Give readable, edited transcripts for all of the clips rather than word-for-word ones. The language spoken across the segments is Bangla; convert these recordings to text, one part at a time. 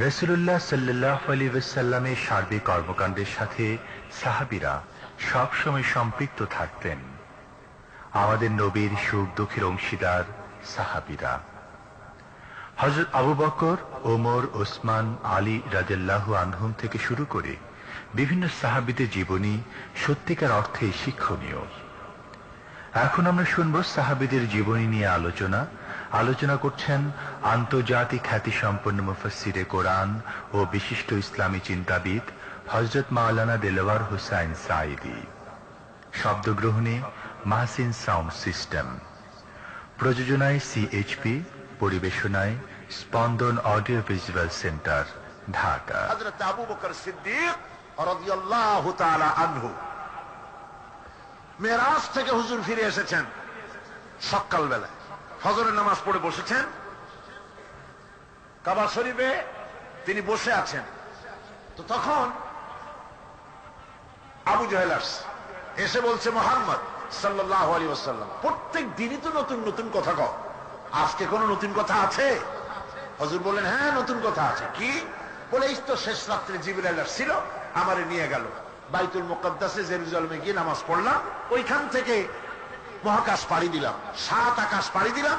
রাসূলুল্লাহ সাল্লাল্লাহু আলাইহি ওয়াসাল্লামের সার্বিক কর্মকাণ্ডের সাথে সাহাবীরা সবসময় সম্পৃক্ত থাকতেন। আমাদের নবীর সুখ দুঃখের অংশীদার সাহাবীরা। হযরত আবু বকর, ওমর, ওসমান, আলী রাদিয়াল্লাহু আনহুম থেকে শুরু করে বিভিন্ন সাহাবীদের জীবনী সত্যিকার অর্থে শিক্ষণীয়। এখন আমরা শুনব সাহাবীদের জীবনী নিয়ে আলোচনা করছেন আন্তর্জাতিক খ্যাতিসম্পন্ন মুফাসসিরে কোরআন ও বিশিষ্ট ইসলামী চিন্তাবিদ হযরত মাওলানা দেলোয়ার হোসাইন সাঈদী। শব্দগ্রহণে মাহসিন সাউন্ড সিস্টেম, প্রযোজনায় সিএইচপি, পরিবেশনায় স্পন্দন অডিও ভিজুয়াল সেন্টার, ঢাকা। হযরত আবু বকর সিদ্দিক রাদিয়াল্লাহু তাআলা আনহু মেরাজ থেকে হুজুর ফিরে এসেছেন সকালবেলায়, ফজরের নামাজ পড়ে বসেছেন কাবা শরীফে, তিনি বসে আছেন। তো তখন আবু জাহেল এসে বলছে, মুহাম্মদ সাল্লাল্লাহু আলাইহি ওয়াসাল্লাম, প্রত্যেক দিনই তো নতুন নতুন কথা কও, আজকে কোনো নতুন কথা আছে? হুজুর বললেন, হ্যাঁ নতুন কথা আছে। কি? বলে, এই তো শেষ রাত্রে জিবরাইল আসছিল, আমারে নিয়ে গেল বাইতুল মুকাদ্দাসে, জেরুজালেমে গিয়ে নামাজ পড়লাম, ওইখান থেকে মহাকাশ পাড়ি দিলাম, 7 আকাশ পাড়ি দিলাম,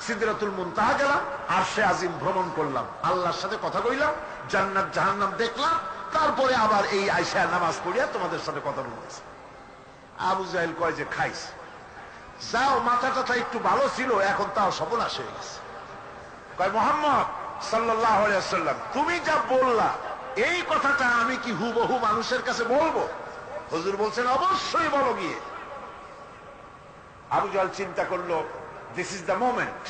সিদরাতুল মুনতাহা গেলাম, আরশে আজিম ভ্রমণ করলাম, আল্লাহর সাথে কথা কইলাম, জান্নাত জাহান্নাম দেখলাম, তারপরে আবার এই আয়েশা নামাজ পড়িয়া তোমাদের সাথে কথা বলতেছে। আবু জাহেল কয় যে, খাইস যাও, মাথাটা একটু ভালো ছিল, এখন তাও সর্বনাশ হয়ে গেছে। কয়, মুহাম্মদ সাল্লাল্লাহু আলাইহি ওয়াসাল্লাম, তুমি যা বললা এই কথাটা আমি কি হুবহু মানুষের কাছে বলবো? হুজুর বলছেন, অবশ্যই বলো গিয়ে। আবু জাহেল চিন্তা করলো, দিস ইজ দ্য মোমেন্ট,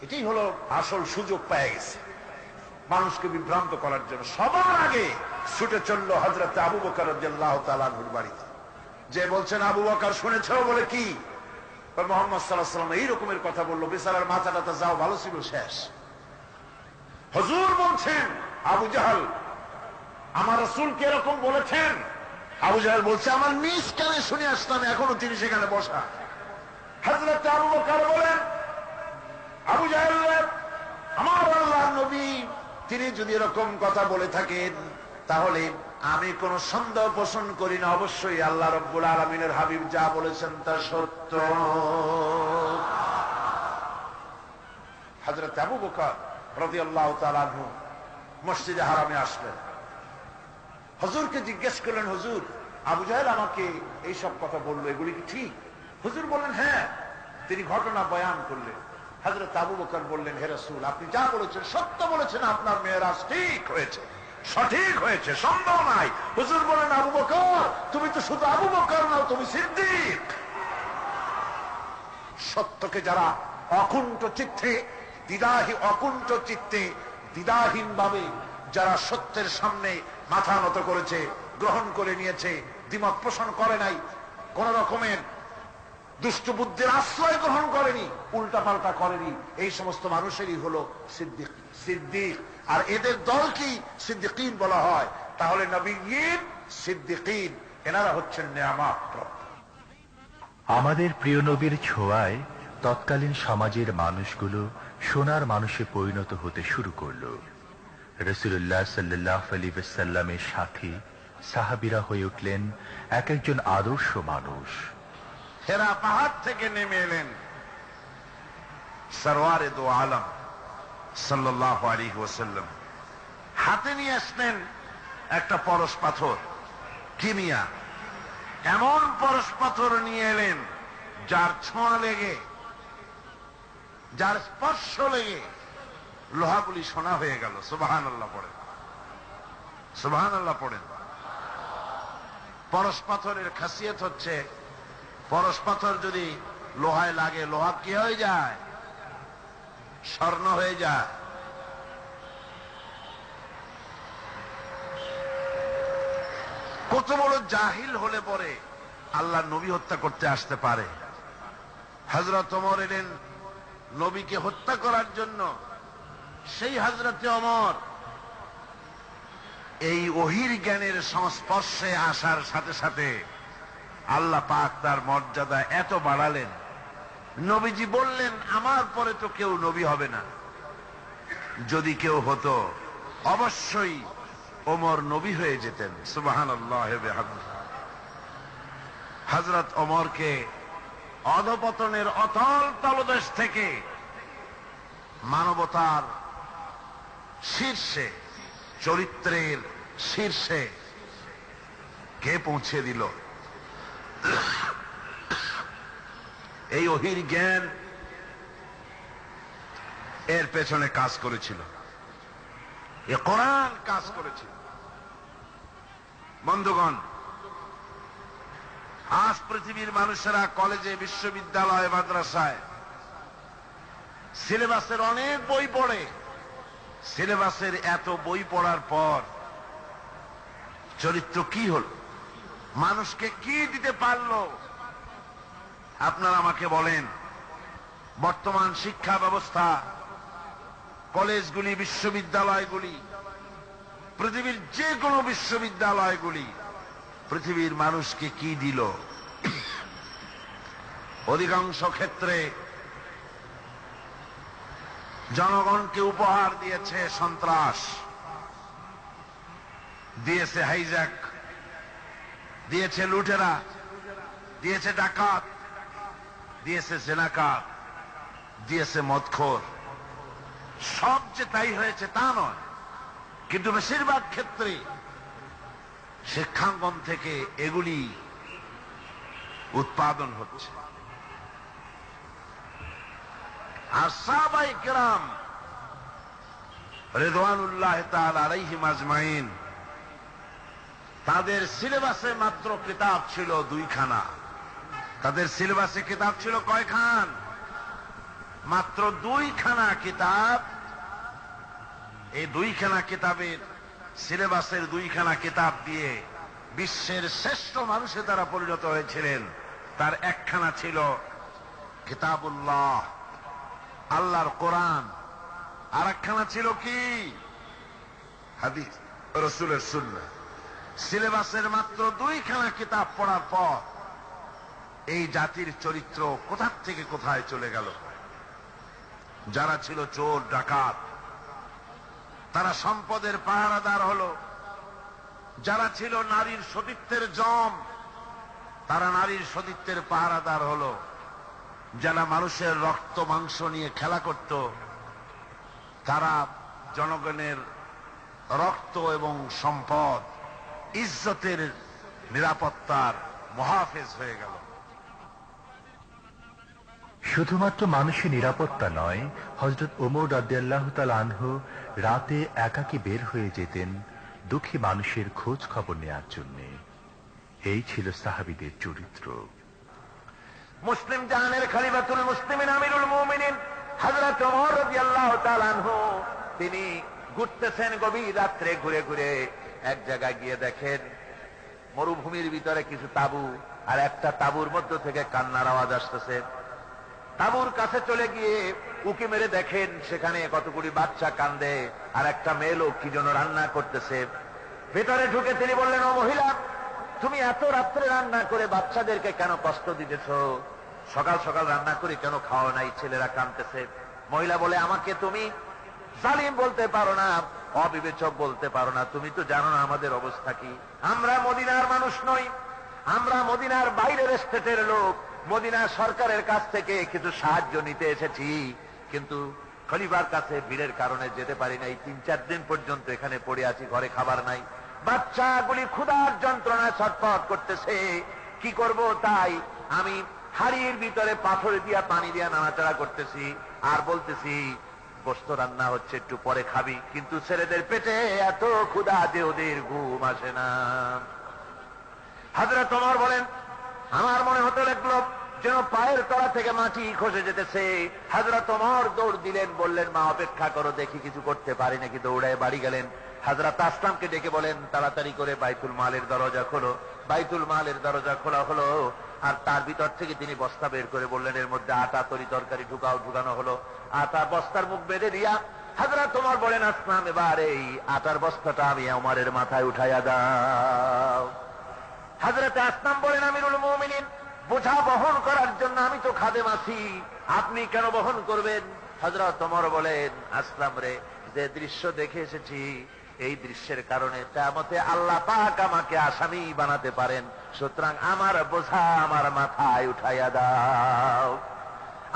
এটাই হলো আসল সুযোগ পেয়ে গেছে মানুষকে বিভ্রান্ত করার জন্য। সবার আগে ছুটে চললো হযরত আবু বকর রাদিয়াল্লাহু তাআলা আনহুর বাড়িতে, যে বলছেন, আবু বকর শুনেছ? বলে, কি? মুহাম্মদ সাল্লাল্লাহু আলাইহি ওয়াসাল্লাম এই রকমের কথা বললো, বেচারার মাথাটা যাও ভালো ছিল, শেষ। হুজুর বলছেন, আবু জাহেল, আমার রাসূলকে এরকম বলেছেন? আবু জাহেল বলছে, আমার নিজ কানে শুনে আসলাম, এখনো তিনি সেখানে বসা। হযরত আবু বকর বলেন, আবু জাহেল, আমার আল্লাহর নবী তিনি যদি এরকম কথা বলে থাকেন, তাহলে আমি কোন সন্দেহ পোষণ করি না, অবশ্যই আল্লাহ রাব্বুল আলামিনের হাবিব যা বলেছেন তা সত্য। হযরত আবু বকর রাদিয়াল্লাহু তাআলা আনহু মসজিদে হারামে আসলেন, হুজুরকে জিজ্ঞেস করলেন, হুজুর, আবু জাহেল আমাকে এইসব কথা বললো, এগুলি কি ঠিক? হুজুর বললেন, হ্যাঁ। তিনি ঘটনা বয়ান করলেন। হযরত আবু বকর বললেন, হে রাসূল, আপনি যা বলেছেন সত্য বলেছেন, আপনার মেরাজ ঠিক হয়েছে, সঠিক হয়েছে, সন্দেহ নাই। হুজুর বলেন, আবু বকর, তুমি তো শুধু আবু বকর নাও, তুমি সিদ্দিক। সত্যকে যারা অকুণ্ঠ চিত্তে দ্বিধাহীন ভাবে যারা সত্যের সামনে মাথা নত করেছে, গ্রহণ করে নিয়েছে, দ্বিমত পোষণ করে নাই, কোন রকমের দুষ্ট বুদ্ধির আশ্রয় গ্রহণ করেনি, উল্টাপাল্টা করেনি, এই সমস্ত মানুষেরই হলো সিদ্দিক। আর এদের দল কি? সিদ্দিকিন বলা হয়। তাহলে নবীয়িন, সিদ্দিকিন, এনারা হচ্ছেন নেয়ামতপ্রাপ্ত। আমাদের প্রিয় নবীর ছোঁয়ায় তৎকালীন সমাজের মানুষগুলো সোনার মানুষে পরিণত হতে শুরু করলো। রাসূলুল্লাহ সাল্লাল্লাহু আলাইহি ওয়াসাল্লামের সাথী সাহাবীরা হয়ে উঠলেন এক একজন আদর্শ মানুষ। হেরা পাহাড় থেকে নেমে এলেন সরওয়ারে দো আলম সাল্লাল্লাহু আলাইহি ওয়াসাল্লাম, হাতে নিয়ে আসলেন একটা পরশ পাথর। কিমিয়া এমন পরশ পাথর নিয়ে এলেন, যার ছোঁয়া লেগে, যার স্পর্শ লেগে লোহাগুলি সোনা হয়ে গেল। সুবহানাল্লাহ পড়েন, সুবহানাল্লাহ পড়েন। পরশ পাথরের খাসিয়ত হচ্ছে, পরশ পাথর যদি লোহায় লাগে, লোহা কি হয়ে যায়? স্বর্ণ হয়ে যায়। কত বড় জাহিল হলে পরে আল্লাহ নবী হত্যা করতে আসতে পারে। হযরত ওমর এলেন নবীকে হত্যা করার জন্য। সেই হযরত ওমর এই ওহীর জ্ঞানের সংস্পর্শে আসার সাথে সাথে আল্লাহ পাক তার মর্যাদা এত বাড়ালেন, নবীজি বললেন, আমার পরে তো কেউ নবী হবে না। যদি কেউ হতো অবশ্যই ওমর নবী হয়ে যেতেন। সুবহানাল্লাহ। হযরত ওমরকে অধপতনের অতল তলদেশ থেকে মানবতার শীর্ষে, চরিত্রের শীর্ষে কে পৌঁছে দিল? এই ওহীর জ্ঞান এর পেছনে কাজ করেছিল, এ কোরআন কাজ করেছিল। বন্ধুগণ, আজ পৃথিবীর মানুষেরা কলেজে, বিশ্ববিদ্যালয়ে, মাদ্রাসায় সিলেবাসের অনেক বই পড়ে। সিলেবাসের এত বই পড়ার পর চরিত্র কি হল? মানুষকে কি দিতে পারলো? আপনারা আমাকে বলেন, বর্তমান শিক্ষা ব্যবস্থা, কলেজগুলি, বিশ্ববিদ্যালয়গুলি, পৃথিবীর যে কোনো বিশ্ববিদ্যালয়গুলি পৃথিবীর মানুষকে কি দিল? অধিকাংশ ক্ষেত্রে জনগণকে উপহার দিয়েছে সন্ত্রাস, দিয়েছে হাইজ্যাক, দিয়েছে লুটেরা, দিয়েছে ডাকাত, দিয়েছে জেনাকার, দিয়েছে মদখোর। সব যে তাই হয়েছে তা নয়, কিন্তু বেশিরভাগ ক্ষেত্রে শিক্ষাঙ্গন থেকে এগুলি উৎপাদন হচ্ছে। আর সাহাবায়ে কেরাম রিদওয়ানুল্লাহ তাআলা আলাইহিম আজমাইন, তাদের সিলেবাসে মাত্র কিতাব ছিল 2 খানা। তাদের সিলেবাসে কিতাব ছিল কয়খান? মাত্র 2 খানা কিতাব। এই 2 খানা কিতাবের, সিলেবাসের 2 খানা কিতাব দিয়ে বিশ্বের শ্রেষ্ঠ মানুষে তারা পরিণত হয়েছিলেন। তার একখানা ছিল কিতাবুল্লাহ, আল্লাহর কোরআন, আর একখানা ছিল কি? হাদিস, রাসূলের সুন্নাহ। সিলেবাসের মাত্র 2 খানা কিতাব পড়ার পর এই জাতির চরিত্র কোথা থেকে কোথায় চলে গেল। যারা ছিল চোর ডাকাত, তারা সম্পদের পাহারাদার হলো। যারা ছিল নারীর সতীত্বের জম, তারা নারীর সতীত্বের পাহারাদার হলো। যারা মানুষের রক্ত মাংস নিয়ে খেলা করত, তারা জনগণের রক্ত এবং সম্পদ, ইজ্জতের, নিরাপত্তার মুহাফেজ হয়ে গেল। শুধুমাত্র মানুষের নিরাপত্তা নয়, হযরত ওমর রাদিয়াল্লাহু তাআলা আনহু রাতে একাকী বের হয়ে যেতেন দুঃখী মানুষের খোঁজ খবর নেওয়ার জন্য। এই ছিল সাহাবীদের চরিত্র। মুসলিম জাহানের খলিফাতুল মুসলিমিন আমিরুল মুমিনিন হযরত ওমর রাদিয়াল্লাহু তাআলা আনহু, তিনি ঘুরতেছেন গভীর রাত্রে, ঘুরে ঘুরে এক জায়গায় গিয়ে দেখেন মরুভূমির ভিতরে কিছু তাঁবু, আর একটা তাঁবুর মধ্য থেকে কান্নার আওয়াজ আসতেছে। তাঁবুর কাছে চলে গিয়ে উকি মেরে দেখেন সেখানে কতগুলি বাচ্চা কান্দে, আর একটা মেয়ে লোক কি যেন রান্না করতেছে। ভেতরে ঢুকে তিনি বললেন, ও মহিলা, তুমি এত রাত্রে রান্না করে বাচ্চাদেরকে কেন কষ্ট দিতেছ? সকাল সকাল রান্না করে কেন খাওয়া নাই? ছেলেরা কাঁদতেছে। মহিলা বলে, আমাকে তুমি জালিম বলতে পারো না, অবিবেচক বলতে পারো না। তুমি তো জানো না আমাদের অবস্থা কি। আমরা মদিনার মানুষ নই, আমরা মদিনার বাইরের স্টেটের লোক। মদিনা সরকারের কাছ থেকে কিছু সাহায্য নিতে এসেছি, কিন্তু খলিফার কাছে ভিড়ের কারণে যেতে পারি নাই। 3-4 দিন পর্যন্ত এখানে পড়ে আছি, ঘরে খাবার নাই। বাচ্চাগুলি ক্ষুধার যন্ত্রণায় ছটফট করতেছে, কি করব? তাই আমি হাড়ির ভিতরে পাথর দিয়া পানি দিয়া নাড়াচাড়া করতেছি, আর বলতেছি গোশত রান্না হচ্ছে, একটু পরে খাবি। কিন্তু ছেলেদের পেটে এত ক্ষুধা যে ওদের ঘুম আসে না। হযরত ওমর বলেন, আমার মনে হতে লাগলো যেন পায়ের তলা থেকে মাটি খসে যেতেছে। হযরত ওমর দৌড় দিলেন, বললেন, মা অপেক্ষা করো, দেখি কিছু করতে পারি নাকি। দৌড়ায় বাড়ি গেলেন। হযরত আসলামকে ডেকে বলেন, তাড়াতাড়ি করে বাইতুল মালের দরজা খোলো। বাইতুল মালের দরজা খোলা হলো, আর তার ভিতর থেকে তিনি বস্তা বের করে বললেন, এর মধ্যে আটা, তরি তরকারি ঢুকাও। ঢুকানো হলো। আটা বস্তার মুখ বেঁধে দিয়া হযরত ওমর বলেন, আসলাম, এবার এই আটার বস্তাটা আমি ওমরের মাথায় উঠাইয়া দাও। হযরত আসলাম বলেন, আমিরুল মুমিনিন, বোঝা বহন করার জন্য আমি তো খাদেম আছি, আপনি কেন বহন করবেন? হযরত ওমর বলেন, আসলাম রে, যে দৃশ্য দেখে এসেছি, এই দৃশ্যের কারণে কিয়ামতে আল্লাহ পাক আমাকে আসামি বানাতে পারেন, সুতরাং আমার বোঝা আমার মাথায় উঠাইয়া দাও।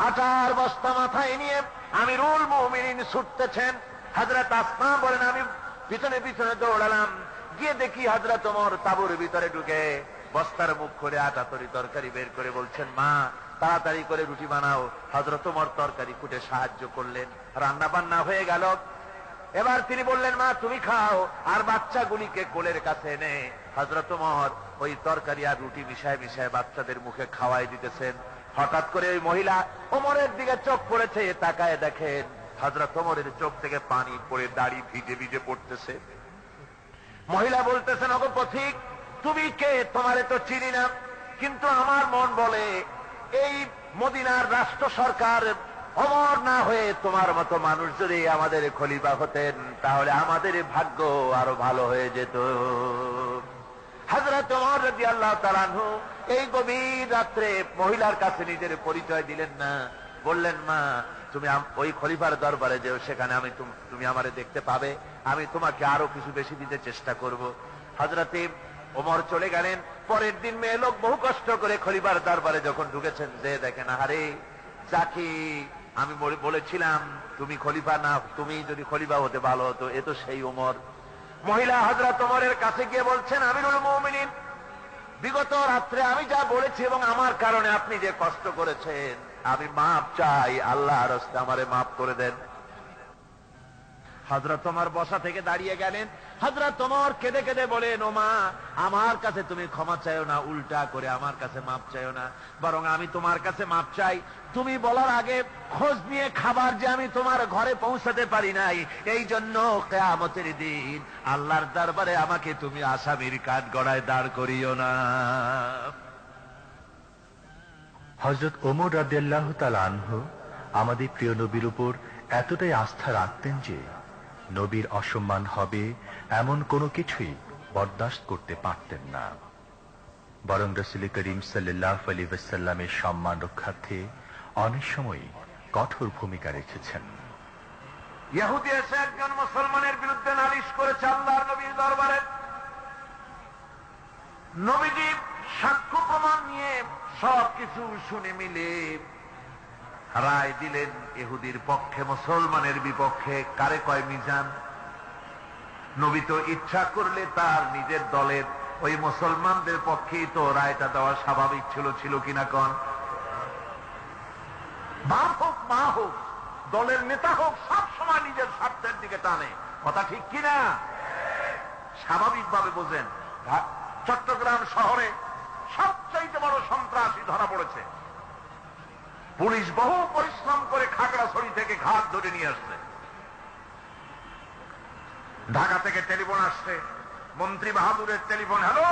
আটার বস্তা মাথায় নিয়ে আমিরুল মুমিনিন ছুটতেছেন। হযরত আসমা বলেন, আমি পিছনে পিছনে দৌড়ালাম, গিয়ে দেখি হযরত ওমর তাঁবুর ভিতরে ঢুকে বস্তার মুখ করে আটা তরকারি বের করে বলছেন, মা তাড়াতাড়ি করে রুটি বানাও। হযরত ওমর তরকারি কুটে সাহায্য করলেন, রান্না বান্না হয়ে গেল। এবার তিনি বললেন, মা তুমি খাও, আর বাচ্চাগুলিকে কোলের কাছে এনে হযরত ওমর ওই তরকারি আর রুটি মিশায় মিশায় বাচ্চাদের মুখে খাওয়াই দিতেছেন। হঠাৎ করে ওই মহিলা ওমরের দিকে চোখ পড়েছে, তাকায় দেখেন হযরত ওমরের চোখ থেকে পানি পড়ে দাড়ি ভিজে ভিজে পড়তেছে। মহিলা বলতেছেন, ওগো পথিক, তুমি কে? তোমারে তো চিনি না, কিন্তু আমার মন বলে এই মদিনার রাষ্ট্র সরকার ওমর না হয়ে তোমার মতো মানুষ যদি আমাদের খলিফা হতেন, তাহলে আমাদের ভাগ্য আরো ভালো হয়ে যেত। হযরত ওমর রাদিয়াল্লাহু তাআলা আনহু এই গভীর রাত্রে মহিলার কাছে নিজের পরিচয় দিলেন না, বললেন, মা তুমি ওই খলিফার দরবারে যেও, সেখানে তুমি আমারে দেখতে পাবে, আমি তোমাকে আরো কিছু বেশি দিতে চেষ্টা করব। হযরত ওমর চলে গেলেন। পরের দিন মেয়ে লোক বহু কষ্ট করে খলিফার দরবারে যখন ঢুকেছেন, যে দেখেন, আরে যাকে আমি বলেছিলাম তুমি খলিফা না, তুমি যদি খলিফা হতে ভালো হতো, এ তো সেই ওমর। মহিলা হযরত ওমরের কাছে গিয়ে বলছেন, আমিরুল মুমিনিন, বিগত রাত্রে আমি যা বলেছি এবং আমার কারণে আপনি যে কষ্ট করেছেন, আমি মাপ চাই, আল্লাহর রাস্তে আমারে মাফ করে দেন। হযরত ওমর বসা থেকে দাঁড়িয়ে গেলেন। হযরত ওমর কেঁদে কেঁদে বলেন, ও মা, আমার কাছে তুমি ক্ষমা চাইও না, উল্টা করে আমার কাছে মাপ চাইও না, বরং আমি তোমার কাছে মাপ চাই। তুমি বলার আগে খোঁজ নিয়ে খাবার যে আমি তোমার ঘরে পৌঁছাতে পারি নাই, এই জন্য কিয়ামতের দিন আল্লাহর দরবারে আমাকে তুমি আসামির কাঠগড়ায় দাঁড় করিও না। হযরত ওমর রাদিয়াল্লাহু তাআলা আনহু আমাদের প্রিয় নবীর উপর এতটাই আস্থা রাখতেন যে নবীর অসম্মান হবে এমন কোনো কিছুই বরদাস্ত করতে পারতেন না, বরং রাসূল করিম সাল্লাল্লাহু আলাইহি ওয়াসাল্লামের সম্মান রক্ষার্থে অনেক সময় কঠোর ভূমিকা রেখেছেন। ইহুদি এসে একজন মুসলমানের বিরুদ্ধে নালিশ করেছে আল্লাহর নবীর দরবারে। নবীজি সাক্ষ্য প্রমাণ নিয়ে সবকিছু শুনে মিলে রায় দিলেন ইহুদির পক্ষে, মুসলমানের বিপক্ষে। কারে কয় মিজান? নবী তো ইচ্ছা করলে তার নিজের দলের ওই মুসলমানদের পক্ষেই তো রায়টা দেওয়া স্বাভাবিক ছিল কিনা কন? বাপ হোক মা হোক দলের নেতা হোক, সব সময় নিজের স্বার্থের দিকে টানে, কথা ঠিক কিনা? স্বাভাবিকভাবে বোঝেন, চট্টগ্রাম শহরে সবচাইতে বড় সন্ত্রাসী ধরা পড়েছে। পুলিশ বহু পরিশ্রম করে খাগড়াছড়ি থেকে ঘাট ধরে নিয়ে আসছে। ঢাকা থেকে টেলিফোন আসছে, মন্ত্রী বাহাদুরের টেলিফোন। হ্যালো,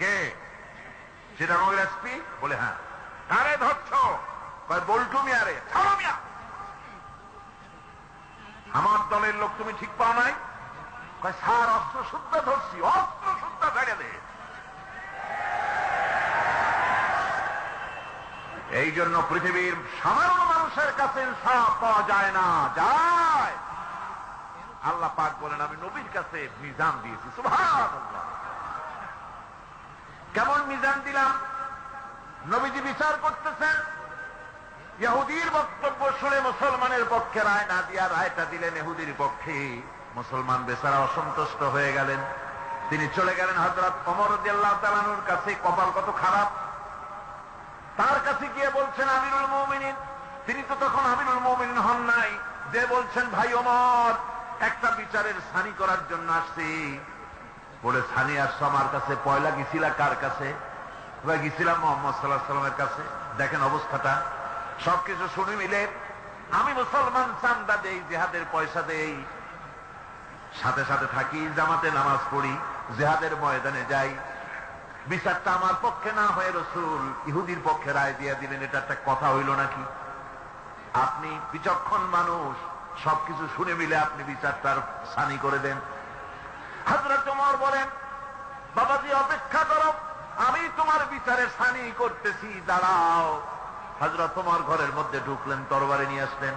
কে? চিটাগং এসপি? বলে হ্যাঁ। কারে ধরছ? কয় বল্টু মিয়ারে। ছাড়ো মিয়া, আমার দলের লোক তুমি ঠিক পাও নাই? কয় স্যার অস্ত্র শুদ্ধ ধরছি। অস্ত্র শুদ্ধ ছেড়ে দে। এই জন্য পৃথিবীর সাধারণ মানুষের কাছে ইনসাফ পাওয়া যায় না। যায় আল্লাহ পাক বলেন, আমি নবীর কাছে মিজান দিয়েছি। সুবহানাল্লাহ। কেমন মিজান দিলাম? নবীজি বিচার করতেছেন, ইহুদির বক্তব্য শুনে মুসলমানের পক্ষে রায় না দিয়া রায়টা দিলেন ইহুদির পক্ষে। মুসলমান বেচারা অসন্তুষ্ট হয়ে গেলেন। তিনি চলে গেলেন হযরত ওমর রাদিয়াল্লাহু তাআলা আনহুর কাছে। কপাল কত খারাপ! তার কাছে গিয়ে বলছেন, আমিরুল মুমিনিন। তিনি তো তখন আমিরুল মুমিনিন হন নাই। যে বলছেন, ভাই ওমর, একটা বিচারের ছানি করার জন্য আসছি। বলে, ছানি আসছো আমার কাছে? পয়লা গেছিলা কার কাছে? গেছিলাম মুহাম্মদ সাল্লাল্লাহু আলাইহি ওয়াসাল্লামের কাছে। দেখেন অবস্থাটা। সবকিছু শুনে মিলে আমি মুসলমান, চান্দা দেই, জিহাদের পয়সা দেই, সাথে সাথে থাকি, জামাতে নামাজ পড়ি, জিহাদের ময়দানে যাই। বিচারটা আমার পক্ষে না হয়ে রাসূল ইহুদির পক্ষে রায় দিয়ে দিলেন, এটা একটা কথা হইল নাকি? আপনি বিচক্ষণ মানুষ, সবকিছু শুনে মিলে আপনি বিচারটার ছানি করে দেন। হযরত ওমর বলেন, বাবাজি অপেক্ষা করো, আমি তোমার বিচারের ছানি করতেছি, দাঁড়াও। হযরত ওমর ঘরের মধ্যে ঢুকলেন, তরবারি নিয়ে আসলেন।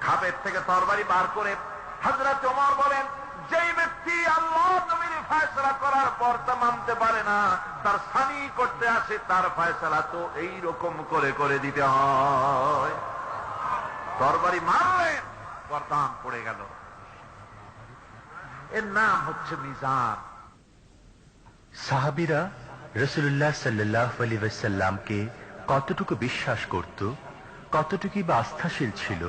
খাপের থেকে তরবারি বার করে হযরত ওমর বলেন, যেই ব্যক্তি আল্লাহ নবীর ফয়সালা করার পর তা মানতে পারে না, তার সানি করতে আসে, তার ফয়সালা তো এইরকম করে করে দিতে হয়। তরবারি মারলেন, গর্দান পড়ে গেল। এর নাম হচ্ছে মিজান। সাহাবীরা রাসূলুল্লাহ সাল্লাল্লাহু আলাইহি ওয়াসাল্লামকে কতটুকু বিশ্বাস করত, কতটুকু বা আস্থাশীল ছিল,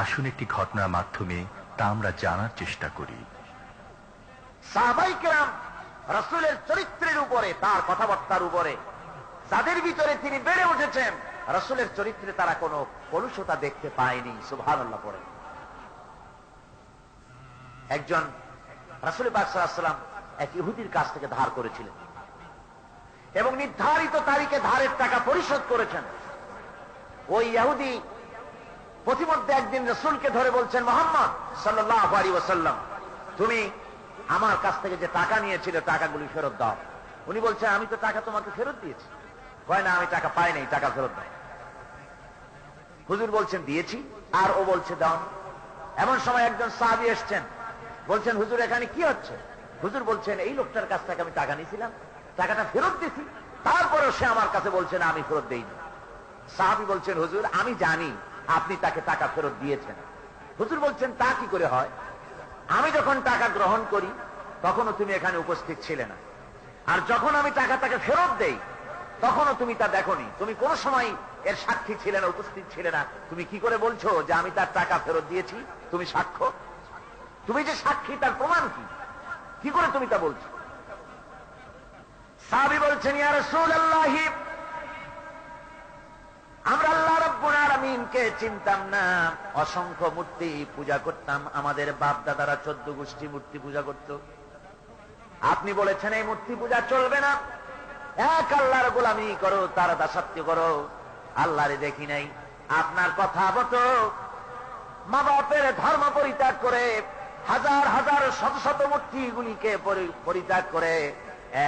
আসুন একটি ঘটনার মাধ্যমে তা আমরা জানার চেষ্টা করি। সাহাবায়ে কেরাম রাসূলের চরিত্রের উপরে, তার কথাবার্তার উপরে, যাদের ভিতরে তিনি বেড়ে উঠেছেন, রাসূলের চরিত্রে তারা কোনো কলুষতা দেখতে পায়নি। সুবহানাল্লাহ পড়ে। একজন রাসূল পাক সাল্লাল্লাহু আলাইহি ওয়াসাল্লাম এক ইহুদির কাছ থেকে ধার করেছিলেন এবং নির্ধারিত তারিখে ধারের টাকা পরিশোধ করেছেন। ওই ইহুদি প্রতিমধ্যে একদিন রাসূলকে ধরে বলছেন, মুহাম্মদ সাল্লাল্লাহু আলাইহি ওয়াসাল্লাম, তুমি আমার কাছ থেকে যে টাকা নিয়েছিলে টাকাগুলি ফেরত দাও। উনি বলছেন, আমি তো টাকা তোমাকে ফেরত দিয়েছি। কয় না, আমি টাকা পাই নাই, টাকা ফেরত দাও। হুজুর বলছেন, দিয়েছি। আর ও বলছে, দাও। এমন সময় একজন সাহাবী এসছেন, বলছেন, হুজুর এখানে কি হচ্ছে? হুজুর বলছেন, এই লোকটার কাছ থেকে আমি টাকা নিয়েছিলাম, টাকাটা ফেরত দিয়েছি, তারপরেও সে আমার কাছে বলছে না আমি ফেরত দেইনি। সাহাবী বলছেন, হুজুর আমি জানি আপনি তাকে টাকা ফেরত দিয়েছেন। হুজুর বলছেন, তা কি করে হয়? আমি যখন টাকা গ্রহণ করি তখনও তুমি এখানে উপস্থিত ছিলে না, আর যখন আমি টাকা তাকে ফেরত দেই তখনও তুমি তা দেখোনি, তুমি কোন সময় এর সাক্ষী ছিলে না, উপস্থিত ছিলে না। তুমি কি করে বলছো যে আমি তার টাকা ফেরত দিয়েছি? তুমি সাক্ষ্য, তুমি যে সাক্ষী তার প্রমাণ কি করে তুমি তা বলছো? সাহাবী বলছেন, ইয়া রাসূলুল্লাহ, আমরা আল্লাহ রাব্বুল আলামিনকে চিনতাম না, অসংখ্য মূর্তি পূজা করতাম, আমাদের বাপ দাদারা 14 গোষ্ঠী মূর্তি পূজা করত। আপনি বলেছেন এই মূর্তি পূজা চলবে না, এক আল্লাহর গোলামি করো, তার দাসত্ব করো। আল্লাহরে দেখি নাই, আপনার কথা মতো মা বাপের ধর্ম পরিত্যাগ করে, হাজার হাজার শত শত মূর্তিগুলিকে পরিত্যাগ করে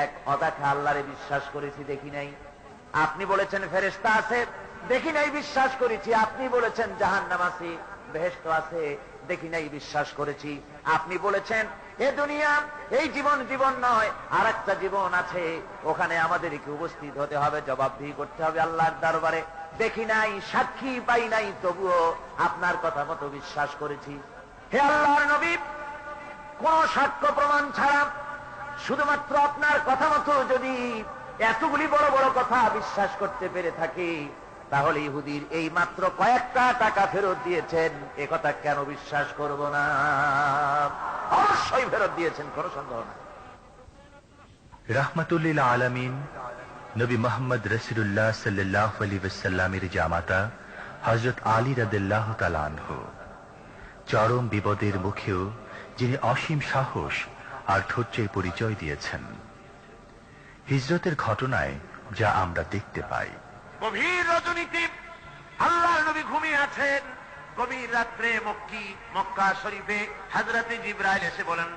এক অদেখা আল্লাহরে বিশ্বাস করেছি, দেখি নাই। আপনি বলেছেন ফেরেশতা আছে, দেখি নাই, বিশ্বাস করেছি। আপনি বলেছেন জাহান্নাম আছে, বেহেশত আছে, দেখি নাই, বিশ্বাস করেছি। আপনি বলেছেন এ দুনিয়া এই জীবন জীবন নয়, আর একটা জীবন আছে, ওখানে আমাদেরকে উপস্থিত হতে হবে, জবাবদিহি করতে হবে আল্লাহর দরবারে। দেখি নাই, সাক্ষী পাই নাই, তবুও আপনার কথা মতো বিশ্বাস করেছি। হে আল্লাহর নবী, কোন সাক্ষ্য প্রমাণ ছাড়া শুধুমাত্র আপনার কথা মতো যদি এতগুলি বড় বড় কথা বিশ্বাস করতে পেরে থাকি, তাহলে ইহুদির এই মাত্র কয়েকটা টাকা ফেরত দিয়েছেন, এ কথা কেন বিশ্বাস করব না? অবশ্যই ফেরত দিয়েছেন, কোন সন্দেহ না। রাহমাতুল লিল আলামিন নবী মুহাম্মদ রাসূলুল্লাহ সাল্লাল্লাহু আলাইহি ওয়াসাল্লামের জামাতা হযরত আলী রাদিয়াল্লাহু তাআলা আনহু, চরম বিপদের মুখেও যিনি অসীম সাহস আর ধৈর্যের পরিচয় দিয়েছেন। হিজরতের ঘটনায় যা আমরা দেখতে পাই, গভীর রজনীতে আল্লাহর নবী ঘুমিয়ে আছেন। গভীর রাত্রে মক্কা শরীফে হযরতে জিবরাইল এসে বলেন,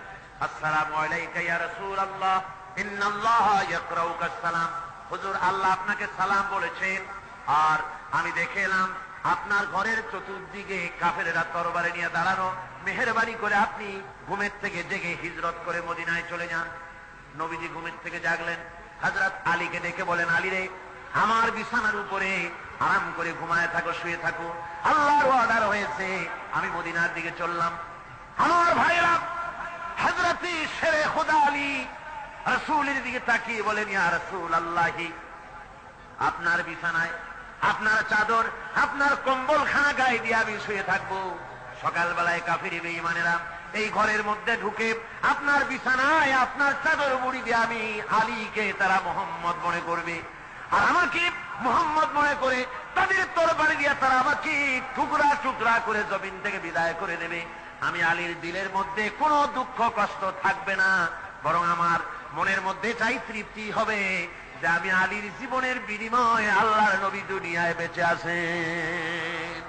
আসসালামু আলাইকা ইয়া রাসূলুল্লাহ, ইন্নাল্লাহা ইয়াকরাউকা সালাম। হুজুর, আল্লাহ আপনাকে সালাম বলেছেন। আর আমি দেখে এলাম আপনার ঘরের চতুর্দিকে কাফেরেরা তরবারি নিয়ে দাঁড়ানো। মেহেরবানি করে আপনি ঘুমের থেকে জেগে হিজরত করে মদিনায় চলে যান। নবীজি ঘুমের থেকে জাগলেন, হযরত আলীকে ডেকে বলেন, আলী রে, আমার বিছানার উপরে আরাম করে ঘুমায় থাকো, শুয়ে থাকো, আল্লাহর অর্ডার হয়েছে, আমি মদিনার দিকে চললাম। আমার ভাইরা, হযরতে শেরে খোদা আলী রাসূলের দিকে তাকিয়ে বলেন, ইয়া রাসূলুল্লাহ, আপনার বিছানায় আপনার চাদর, আপনার কম্বল খানা গায়ে দিয়ে আমি শুয়ে থাকবো। সকালবেলায় কাফির বেঈমানেরা এই ঘরের মধ্যে ঢুকে আপনার বিছানায় আপনার চাদর মুড়ি দিয়ে আমি আলীকে তারা মোহাম্মদ মনে করবে, আর আমাকে মোহাম্মদ মনে করে তাদের তরবারি দিয়ে তারা আমাকে টুকরা টুকরা করে জমিন থেকে বিদায় করে দেবে। আমি আলীর দিলের মধ্যে কোনো দুঃখ কষ্ট থাকবে না, বরং আমার মনের মধ্যে চাই তৃপ্তি হবে যে আমি আলীর জীবনের বিনিময়ে আল্লাহর নবী দুনিয়ায় বেঁচে আছেন।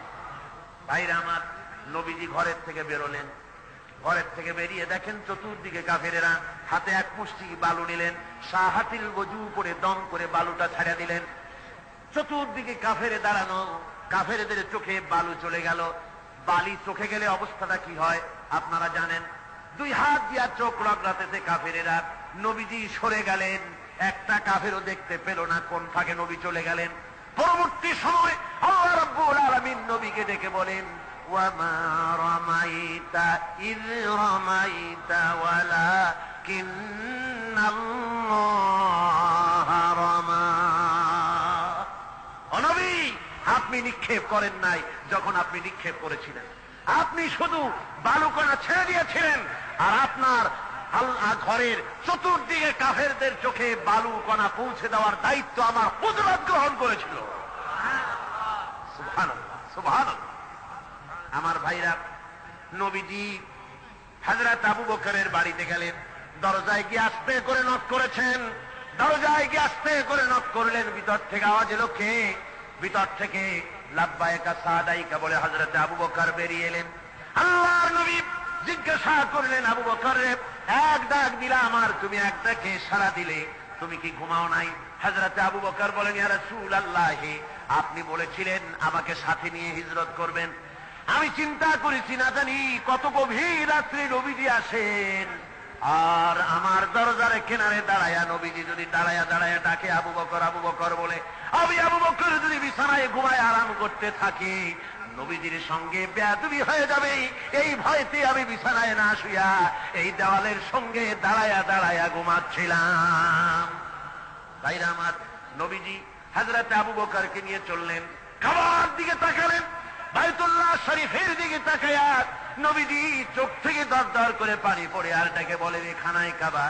ভাইরা আমার, নবীজি ঘরের থেকে বেরোলেন। ঘরের থেকে বেরিয়ে দেখেন চতুর্দিকে কাফেরেরা, হাতে এক মুষ্টি বালু নিলেন, সাহাতিল ওযু করে দম করে বালুটা ছাড়া দিলেন। চতুর্দিকে কাফেরে দাঁড়ানো, কাফেরদের চোখে বালু চলে গেল, বালি চোখে গেলে অবস্থাটা কি হয় আপনারা জানেন। 2 হাত দিয়া চোখ রগড়াতেছে কাফেরেরা। নবীজি সরে গেলেন, একটা কাফেরও দেখতে পেল না কোন ফাঁকে নবী চলে গেলেন। পরবর্তী সময় আল্লাহ রাব্বুল আলামিন নবীকে ডেকে বলেন, ওয়ামা রামাইতা ইয রামাইতা ওয়ালাকিন্নাল্লাহা রামা। ও নবী, আপনি নিক্ষেপ করেন নাই যখন আপনি নিক্ষেপ করেছিলেন, আপনি শুধু বালুকণা ছেড়ে দিয়েছিলেন, আর আপনার ঘরের চতুর্দিকে কাফেরদের চোখে বালুকণা পৌঁছে দেওয়ার দায়িত্ব আমার হুজুরাত গ্রহণ করেছিল। সুবহানাল্লাহ, সুবহানাল্লাহ। আমার ভাইরা, নবীজি হযরত আবু বকরের বাড়িতে গেলেন, দরজায় গিয়ে আস্তে করে নক করেছেন। দরজায় গিয়ে আস্তে করে নক করলেন, ভিতর থেকে আওয়াজ এলো, কে? ভিতর থেকে লাব্বাইকা সাদাইকা বলে হযরত আবু বকর বেরিয়ে এলেন। আল্লাহর নবী জিজ্ঞাসা করলেন, আবু বকর রে, এক ডাক দিলাম আর তুমি এক ডাকে সাড়া দিলে, তুমি কি ঘুমাও নাই? হযরত আবু বকর বলেন, ইয়া রাসূলুল্লাহ, আপনি বলেছিলেন আমাকে সাথে নিয়ে হিজরত করবেন। আমি চিন্তা করেছি না জানি কত গভীর রাত্রে নবীজি আসেন, আর আমার দরজার কিনারে দাঁড়ায়া নবীজি যদি দাঁড়ায়া দাঁড়ায়া ডাকে আবু বকর আবু বকর বলে, আমি আবু বকর যদি বিছানায় ঘুমায় আরাম করতে থাকি, নবীজির সঙ্গে বেয়াদবি হয়ে যাবে, এই ভয়তে আমি বিছানায় না শুয়া এই দেওয়ালের সঙ্গে দাঁড়ায়া দাঁড়ায়া ঘুমাচ্ছিলাম। ভাইরা আমার, নবীজি হযরত আবু বকরকে নিয়ে চললেন, কাবার দিকে তাকালেন, বাইতুল্লাহ শরীফের দিকে তাকায়া নবীজি চোখ থেকে দর দর করে পানি পড়ে আর তাকে বলে, রে খানায় কাবা,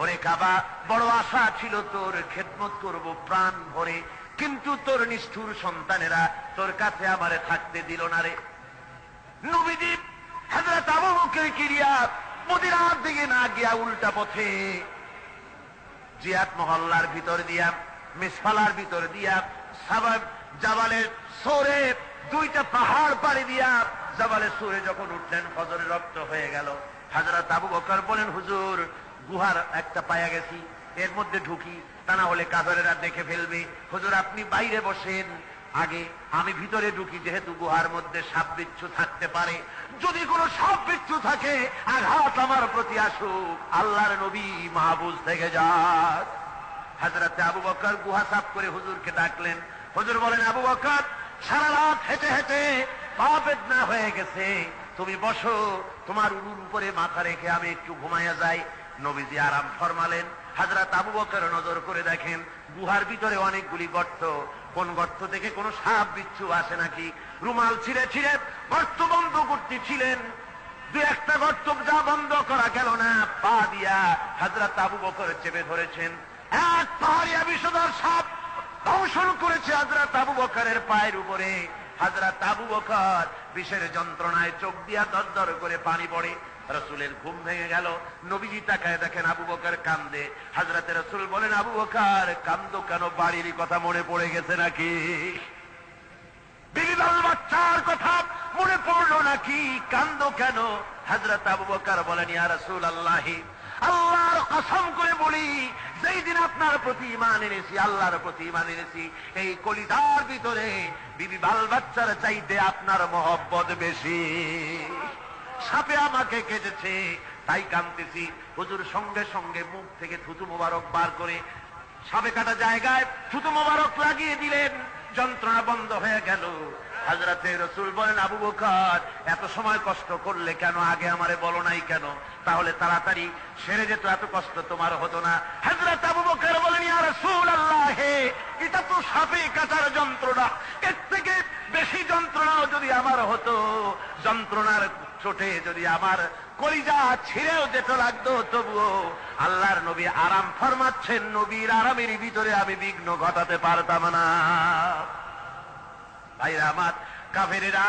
ওরে কাবা, বড় আশা ছিল তোর খেদমত করব প্রাণ ভরে, কিন্তু তোর নিষ্ঠুর সন্তানেরা তোর কাছে আমারে থাকতে দিল না রে। নবীজি হযরত আবু বকরকে নিয়া মদিনার দিকে না গিয়া উল্টা পথে জিয়াদ মহল্লার ভিতর দিয়া, মিসফালার ভিতর দিয়া, সাবাব জাবালের সরে 2টা পাহাড় পাড়ি দিয়া জাবালে সুরে যখন উঠলেন, ফজরের রক্ত হয়ে গেল। হযরত আবু বকর বলেন, হুজুর, গুহার একটা পায়া গেছি, এর মধ্যে ঢুকি, তা না হলে কাফেরেরা দেখে ফেলবে। হুজুর আপনি বাইরে বসেন, আগে আমি ভিতরে ঢুকি, যেহেতু গুহার মধ্যে সাপ বিচ্ছু থাকতে পারে, যদি কোনো সাপ বিচ্ছু থাকে আঘাত আমার প্রতি আসুক, আল্লাহর নবী মাহফুজ থেকে যাক। হযরত আবু বকর গুহা সাফ করে হুজুরকে ডাকলেন। হুজুর বলেন, আবু বকর, সারা রাত হেঁটে হেঁটে পা বেদনা হয়ে গেছে, তুমি বসো, তোমার উরুর উপরে মাথা রেখে আমি একটু ঘুমাইয়া যাই। নবীজি আরাম ফরমালেন। হযরত আবু বকর নজর করে দেখেন গুহার ভিতরে অনেকগুলি গর্ত, কোন গর্ত থেকে কোন সাপ বিচ্ছু আসে নাকি, রুমাল ছিঁড়ে ছিঁড়ে গর্ত বন্ধ করতেছিলেন। 2-1টা গর্ত যা বন্ধ করা গেল না, পা দিয়া হযরত আবু বকর চেপে ধরেছেন। এক পাহাড়িয়া বিষধর সাপ দংশন করেছে হযরত আবু বকরের পায়ের উপরে। হযরত আবু বকর বিষের যন্ত্রণায় চোখ দিয়া দর দর করে পানি পড়ে। রাসূলের ঘুম ভেঙে গেল। নবীজি তাকায় দেখেন আবু বকর কান্দে। হযরতে রাসূল বলেন, আবু বকর কান্দো কেন? বাড়ির কথা মনে পড়ে গেছে নাকি? বিবি বাল বাচ্চার কথা মনে পড়লো নাকি? কান্দো কেন? হযরত আবু বকর বলেন, ইয়া রাসূলুল্লাহ, আল্লাহর কসম করে বলি, যেই দিন আপনার প্রতি ঈমান এনেছি, আল্লাহর প্রতি ঈমান এনেছি, এই কলিজার ভিতরে বিবি বাল বাচ্চার চাইতে আপনার মহব্বত বেশি। সাপে আমাকে কেটেছে, তাই কাঁদতেছি। হুজুর সঙ্গে সঙ্গে মুখ থেকে থুতু মোবারক বার করে সাপে কাটা জায়গায় থুতু মোবারক লাগিয়ে দিলেন, যন্ত্রণা বন্ধ হয়ে গেল। হযরতে রাসূল বলেন, আবু বকর এত সময় কষ্ট করলে কেন? আগে আমারে বলো নাই কেন? তাহলে তাড়াতাড়ি সেরে যেত, এত কষ্ট তোমার হতো না। হযরত আবু বকর বলেন, ইয়া রাসূলুল্লাহ, এটা তো সাপে কাটার যন্ত্রণা, এর থেকে বেশি যন্ত্রণাও যদি আমার হতো, যন্ত্রণার চোটে যদি আমার কলিজা ছিঁড়েও যেতে লাগতো, তবুও আল্লাহর নবী আরাম ফরমাচ্ছেন, নবীর আরামের ভিতরে আমি বিঘ্ন ঘটাতে পারতাম না। ভাইরা আমার, কাফেরেরা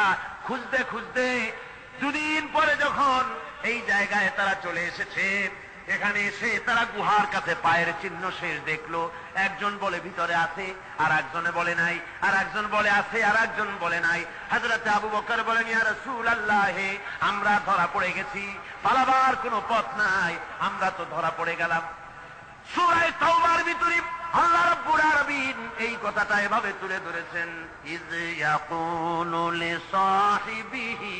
খুঁজতে খুঁজতে 2 দিন পরে যখন এই জায়গায় তারা চলে এসেছে, এখানে এসে তারা গুহার কাছে পায়ের চিহ্ন শেষ দেখলো। একজন বলে ভিতরে আছে, আর একজনে বলে নাই, আর একজন বলে আছে, আর একজন বলে নাই। হযরতে আবু বকর বলেন, ইয়া রাসূলুল্লাহ, আমরা ধরা পড়ে গেছি, পালাবার কোনো পথ নাই, আমরা তো ধরা পড়ে গেলাম। সূরা তাওবার ভিতরে আল্লাহ রাব্বুল আলামিন এই কথাটা এভাবে তুলে ধরেছেন, ইয ইয়াকুলু লিসাহিবিহি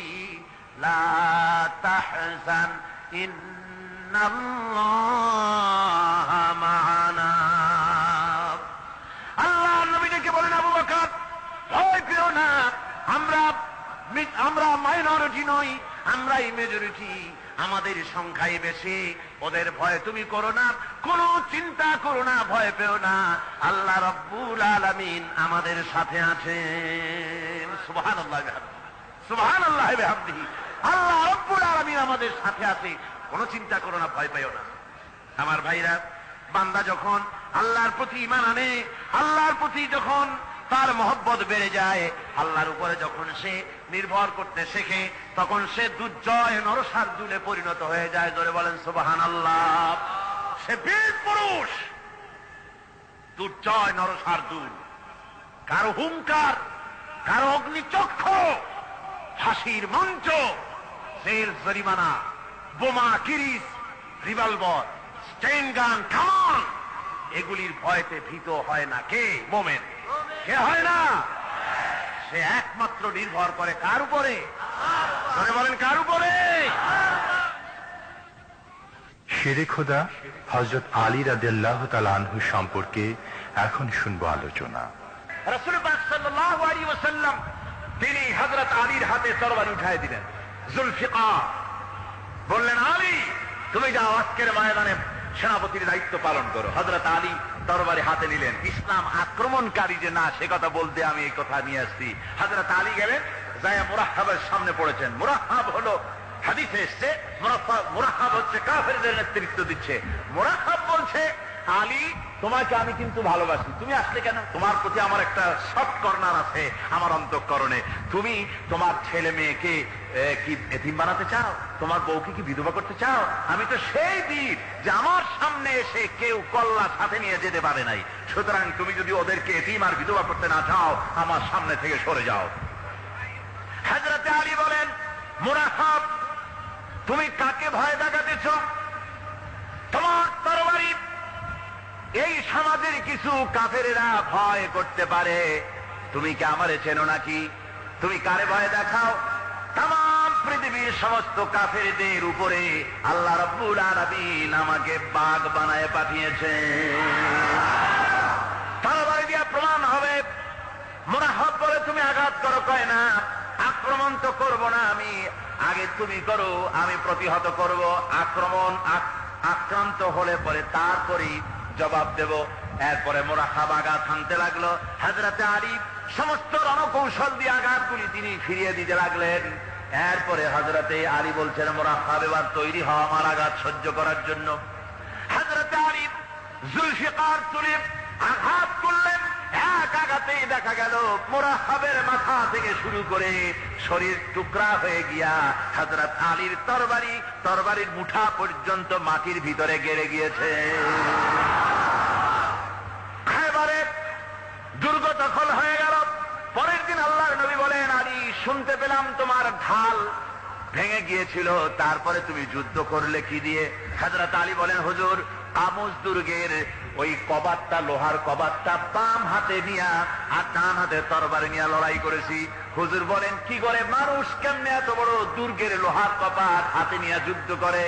লা তাহজান ইন্নাল্লাহা মা'ানা। আল্লাহ নবীকে বলেন, আবু বকর ভয় পেও না, আমরা মাইনরিটি নই, আমরাই মেজরিটি, আমাদের সংখ্যাই বেশি, ওদের ভয় তুমি করো না, কোনো চিন্তা করো না, ভয় পেও না, আল্লাহ রাব্বুল আলামিন আমাদের সাথে আছেন। সুবহানাল্লাহ সুবহানাল্লাহ বিহামদিহি। আল্লাহ রাব্বুল আলামিন আমাদের সাথে আছে, কোনো চিন্তা করো না, ভয় পেও না। আমার ভাইরা, বান্দা যখন আল্লাহর প্রতি ঈমান আনে, আল্লাহর প্রতি যখন তার মহব্বত বেড়ে যায়, আল্লাহর উপরে যখন সে নির্ভর করতে শেখে, তখন সে দুর্জয় নরসার্দুলে পরিণত হয়ে যায়। জোরে বলেন সুবহানাল্লাহ। সে বীর পুরুষ, দুর্জয় নরসার্দুল। কারো হুঙ্কার, কারো অগ্নিচক্ষু, ফাঁসির মঞ্চ, জেল জরিমানা, বোমা, কিরিস, রিভলভার, স্টেন গান, কামান, এগুলির ভয়তে ভীত হয় না কে? মোমেন। কে হয় না? সে একমাত্র নির্ভর করে কার উপরে? বলেন কার উপরে? শেরে খোদা হযরত আলী রাদিয়াল্লাহু তাআলা আনহু সম্পর্কে এখন শুনবো আলোচনা। রাসূল পাক সাল্লাল্লাহু আলাইহি ওয়াসাল্লাম তিনি হযরত আলীর হাতে তরবারি উঠায় দিলেন। জুলফিকার বললেন, আলী তুমি যাও, আজকের ময়দানে সেনাপতির দায়িত্ব পালন করো। হযরত আলী তরবারি হাতে নিলেন। ইসলাম আক্রমণকারী যে না, সে কথা বলতে আমি এই কথা নিয়ে আসছি। হযরত আলী গেলেন, যায়া মুরাহহাবের সামনে পড়েছেন। মুরাহহাব হলো, হাদিসে এসেছে, মুরাহহাব হচ্ছে কাফেরদের নেতৃত্ব দিচ্ছে। মুরাহহাব বলছে, আলী তোমাকে আমি কিন্তু ভালোবাসি, তুমি আসলে কেন? তোমার প্রতি আমার একটা সফট কর্নার আছে আমার অন্তঃকরণে। তুমি তোমার ছেলে মেয়েকে কি এতিম বানাতে চাও? তোমার বউকে কি বিধবা করতে চাও? আমি তো সেই বীর যে আমার সামনে এসে কেউ কল্লা সাথে নিয়ে যেতে পারে নাই। সুতরাং তুমি যদি ওদেরকে এতিম আর বিধবা করতে না চাও, আমার সামনে থেকে সরে যাও। হযরত আলী বলেন, মুরাহহাব তুমি কাকে ভয় দেখাতেছ? তোমার তরবারি এই সমাজের কিছু কাফেরেরা ভয় করতে পারে, তুমি কি আমারে চেনো নাকি? তুমি কারে ভয় দেখাও? তাম পৃথিবীর সমস্ত কাফেরদের উপরে আল্লাহ রাব্বুল আলামিন আমাকে বাঘ বানায় পাঠিয়েছে। তরবারি দিয়ে প্রমাণ হবে। মুরাহহাব বলে, তুমি আঘাত করো। কয় না, আক্রমণ তো করব না আমি, আগে তুমি করো, আমি প্রতিহত করব। আক্রান্ত হলে পরে তারপরেই জবাব দেব। এরপরে মুরাহহাব আঘাত হানতে লাগলো। হযরতে আলী সমস্ত রণকৌশল দিয়ে আঘাতগুলি তিনি ফিরিয়ে দিতে লাগলেন। এরপরে হযরতে আলী বলছেন, মুরাহহাব এবার তৈরি হও আমার আঘাত সহ্য করার জন্য। হযরতে আলী জুলফিকার তুলে আঘাত করলেন। এক আঘাতেই দেখা গেল মুরাহহাবের মাথা থেকে শুরু করে শরীর টুকরা হয়ে গিয়া হযরত আলীর তরবারির মুঠা পর্যন্ত মাটির ভিতরে গেড়ে গিয়েছে। খায়বারে দুর্গ দখল হয়ে গেল। পরের দিন আল্লাহর নবী বলেন, আলী শুনতে পেলাম তোমার ঢাল ভেঙে গিয়েছিল, তারপরে তুমি যুদ্ধ করলে কি দিয়ে? হযরত আলী বলেন, হুজুর আমুজ দুর্গের ওই কবাটটা, লোহার কবাটটা বাম হাতে নিয়া আর ডান হাতে তরবারি নিয়ে লড়াই করেছি। হুজুর বলেন, কি করে মানুষ কেমনে এত বড় দুর্গের লোহার কপাট হাতে নিয়ে যুদ্ধ করে?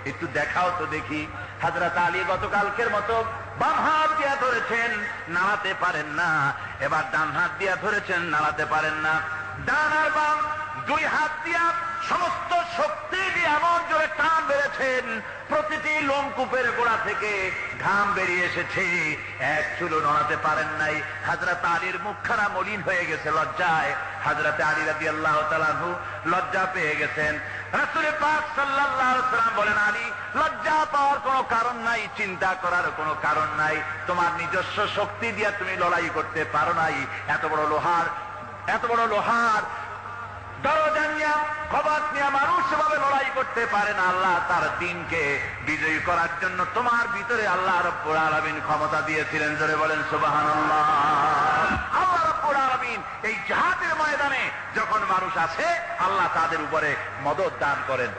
একটু দেখাও তো দেখি। হযরত আলী গতকালকের মতো বাম হাত দিয়া ধরেছেন, নাড়াতে পারেন না। এবার ডান হাত দিয়া ধরেছেন, নাড়াতে পারেন না। ডান আর বাম দুই হাত দিয়া সমস্ত শক্তি দিয়ে এমন জোরে টান বেড়েছেন, প্রতিটি লোমকূপের গোড়া থেকে ঘাম বেরিয়ে এসেছে, এক চুলো নড়াতে পারেন নাই। হযরত আলীর মুখখানা মলিন হয়ে গেছে লজ্জায়। হযরত আলী রাদিয়াল্লাহু তাআলা আনহু লজ্জা পেয়ে গেছেন। রাসূল পাক সাল্লাল্লাহু আলাইহি ওয়াসাল্লাম বলেন, আলী লজ্জা পাওয়ার কোনো কারণ নাই, চিন্তা করার কোনো কারণ নাই। তোমার নিজস্ব শক্তি দিয়ে তুমি লড়াই করতে পারো নাই। এত বড় লোহার দরজা নিয়ে, কবাট নিয়ে মানুষ এভাবে লড়াই করতে পারে না। আল্লাহ তার দ্বীনকে বিজয়ী করার জন্য তোমার ভিতরে আল্লাহ রাব্বুল আলামিন ক্ষমতা দিয়েছিলেন। জোরে বলেন সুবহানাল্লাহ। আল্লাহ রাব্বুল আলামিন এই জিহাদের ময়দানে যখন মানুষ আছে, আল্লাহ তাদের উপরে মদদ দান করেন।